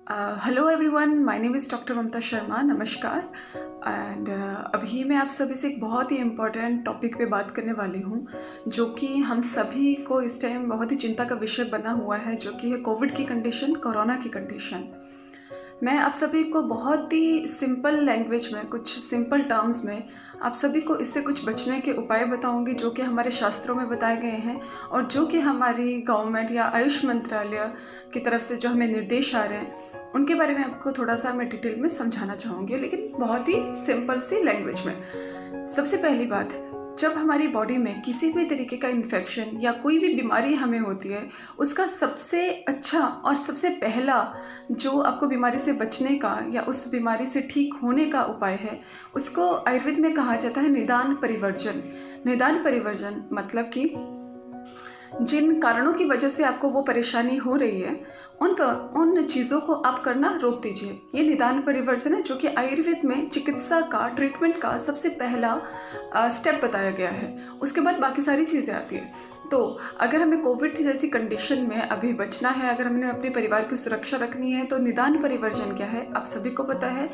Hello everyone, my name is doctor Mamta Sharma. नमस्कार। And अभी मैं आप सभी से एक बहुत ही इम्पोर्टेंट टॉपिक पे बात करने वाली हूँ, जो कि हम सभी को इस टाइम बहुत ही चिंता का विषय बना हुआ है, जो कि है कोविड की कंडीशन, कोरोना की कंडीशन। मैं आप सभी को बहुत ही सिंपल लैंग्वेज में, कुछ सिंपल टर्म्स में आप सभी को इससे कुछ बचने के उपाय बताऊंगी, जो कि हमारे शास्त्रों में बताए गए हैं और जो कि हमारी गवर्नमेंट या आयुष मंत्रालय की तरफ से जो हमें निर्देश आ रहे हैं, उनके बारे में आपको थोड़ा सा मैं डिटेल में समझाना चाहूँगी, लेकिन बहुत ही सिंपल सी लैंग्वेज में। सबसे पहली बात, जब हमारी बॉडी में किसी भी तरीके का इन्फेक्शन या कोई भी बीमारी हमें होती है, उसका सबसे अच्छा और सबसे पहला जो आपको बीमारी से बचने का या उस बीमारी से ठीक होने का उपाय है, उसको आयुर्वेद में कहा जाता है निदान परिवर्जन। निदान परिवर्जन मतलब कि जिन कारणों की वजह से आपको वो परेशानी हो रही है, उन चीज़ों को आप करना रोक दीजिए। ये निदान परिवर्जन है, जो कि आयुर्वेद में चिकित्सा का, ट्रीटमेंट का सबसे पहला स्टेप बताया गया है। उसके बाद बाकी सारी चीज़ें आती हैं। तो अगर हमें कोविड जैसी कंडीशन में अभी बचना है, अगर हमने अपने परिवार की सुरक्षा रखनी है, तो निदान परिवर्जन क्या है आप सभी को पता है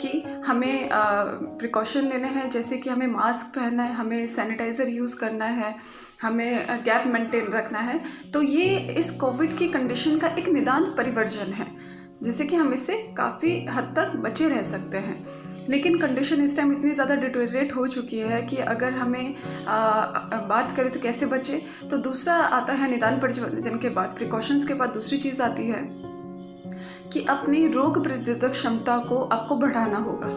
कि हमें प्रिकॉशन लेने हैं, जैसे कि हमें मास्क पहनना है, हमें सैनिटाइज़र यूज़ करना है, हमें गैप मेंटेन रखना है। तो ये इस कोविड की कंडीशन का एक निदान परिवर्जन है, जिससे कि हम इससे काफ़ी हद तक बचे रह सकते हैं। लेकिन कंडीशन इस टाइम इतनी ज़्यादा डिटोरेट हो चुकी है कि अगर हमें बात करें तो कैसे बचे, तो दूसरा आता है निदान परिवर्जन के बाद, प्रिकॉशंस के बाद दूसरी चीज़ आती है कि अपनी रोग प्रतिरोधक क्षमता को आपको बढ़ाना होगा।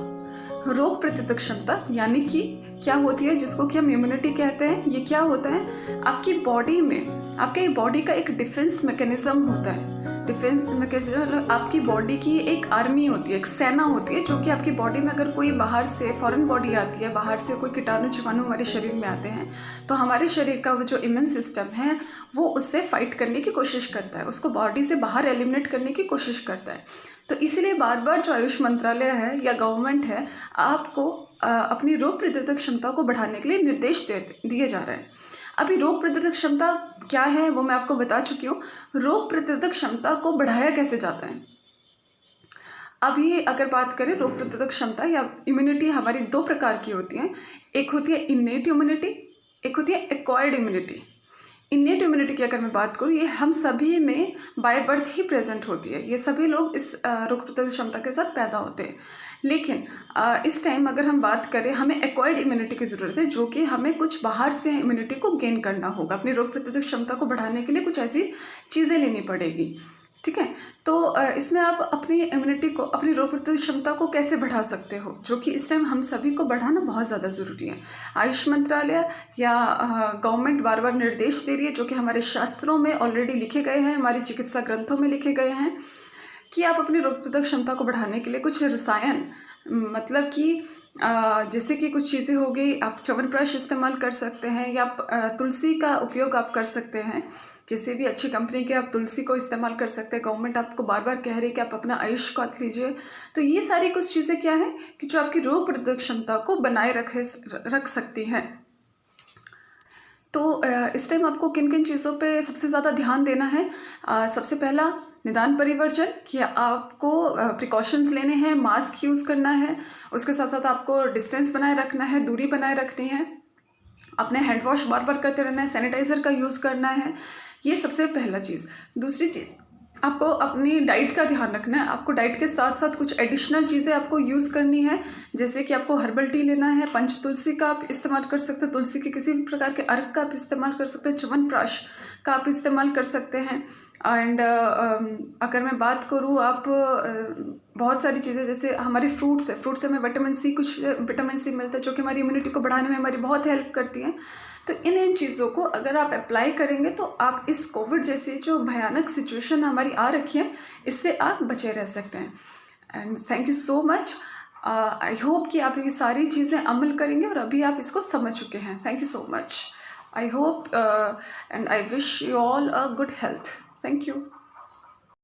रोग प्रतिरोधक क्षमता यानी कि क्या होती है, जिसको कि हम इम्यूनिटी कहते हैं। ये क्या होता है, आपकी बॉडी में, आपके बॉडी का एक डिफेंस मैकेनिज्म होता है। डिफेंस मैकेनिज्म आपकी बॉडी की एक आर्मी होती है, एक सेना होती है, जो कि आपकी बॉडी में अगर कोई बाहर से फॉरेन बॉडी आती है, बाहर से कोई कीटाणु जीवाणु हमारे शरीर में आते हैं, तो हमारे शरीर का वो जो इम्यून सिस्टम है वो उससे फाइट करने की कोशिश करता है, उसको बॉडी से बाहर एलिमिनेट करने की कोशिश करता है। तो इसलिए बार बार जो आयुष मंत्रालय है या गवर्नमेंट है, आपको अपनी रोग प्रतिरोधक क्षमता को बढ़ाने के लिए निर्देश दिए जा रहे हैं। अभी रोग प्रतिरोधक क्षमता क्या है वो मैं आपको बता चुकी हूँ। रोग प्रतिरोधक क्षमता को बढ़ाया कैसे जाता है, अभी अगर बात करें रोग प्रतिरोधक क्षमता या इम्यूनिटी, हमारी दो प्रकार की होती हैं। एक होती है इन्नेट इम्यूनिटी, एक होती है एक्वायर्ड इम्यूनिटी। इन्नेट इम्यूनिटी की अगर मैं बात करूँ, ये हम सभी में बाय बर्थ ही प्रेजेंट होती है। ये सभी लोग इस रोग प्रतिरोधक क्षमता के साथ पैदा होते हैं। लेकिन इस टाइम अगर हम बात करें, हमें एक्वायर्ड इम्यूनिटी की ज़रूरत है, जो कि हमें कुछ बाहर से इम्यूनिटी को गेन करना होगा। अपनी रोग प्रतिरोधक क्षमता को बढ़ाने के लिए कुछ ऐसी चीज़ें लेनी पड़ेगी, ठीक है। तो इसमें आप अपनी इम्यूनिटी को, अपनी रोग प्रतिरोधक क्षमता को कैसे बढ़ा सकते हो, जो कि इस टाइम हम सभी को बढ़ाना बहुत ज़्यादा ज़रूरी है। आयुष मंत्रालय या गवर्नमेंट बार बार निर्देश दे रही है, जो कि हमारे शास्त्रों में ऑलरेडी लिखे गए हैं, हमारी चिकित्सा ग्रंथों में लिखे गए हैं, कि आप अपनी रोग प्रतिरोधक क्षमता को बढ़ाने के लिए कुछ रसायन, मतलब कि जैसे कि कुछ चीज़ें हो गई, आप च्यवनप्राश इस्तेमाल कर सकते हैं, या तुलसी का उपयोग आप कर सकते हैं। किसी भी अच्छी कंपनी के आप तुलसी को इस्तेमाल कर सकते हैं। गवर्नमेंट आपको बार बार कह रही है कि आप अपना आयुष का लीजिए। तो ये सारी कुछ चीज़ें क्या है कि जो आपकी रोग प्रतिरोधक क्षमता को बनाए रख सकती हैं। तो इस टाइम आपको किन किन चीज़ों पे सबसे ज़्यादा ध्यान देना है? सबसे पहला निदान परिवर्जन, कि आपको प्रिकॉशंस लेने हैं, मास्क यूज़ करना है, उसके साथ साथ आपको डिस्टेंस बनाए रखना है, दूरी बनाए रखनी है, अपने हैंड वॉश बार बार करते रहना है, सैनिटाइज़र का यूज़ करना है। ये सबसे पहला चीज़। दूसरी चीज़, आपको अपनी डाइट का ध्यान रखना है। आपको डाइट के साथ साथ कुछ एडिशनल चीज़ें आपको यूज़ करनी है, जैसे कि आपको हर्बल टी लेना है, पंचतुलसी का आप इस्तेमाल कर सकते हो, तुलसी के किसी भी प्रकार के अर्क का आप इस्तेमाल कर सकते हो, च्यवनप्राश का आप इस्तेमाल कर सकते हैं। एंड अगर मैं बात करूँ, आप बहुत सारी चीज़ें, जैसे हमारे फ्रूट्स है, फ्रूट से हमें विटामिन सी, कुछ विटामिन सी मिलता है, जो कि हमारी इम्यूनिटी को बढ़ाने में हमारी बहुत हेल्प करती है। तो इन चीज़ों को अगर आप अप्लाई करेंगे, तो आप इस कोविड जैसी जो भयानक सिचुएशन हमारी आ रखी है, इससे आप बचे रह सकते हैं। And thank you so much. I hope कि आप ये सारी चीज़ें अमल करेंगे और अभी आप इसको समझ चुके हैं। Thank you so much. I hope and I wish you all a good health. Thank you.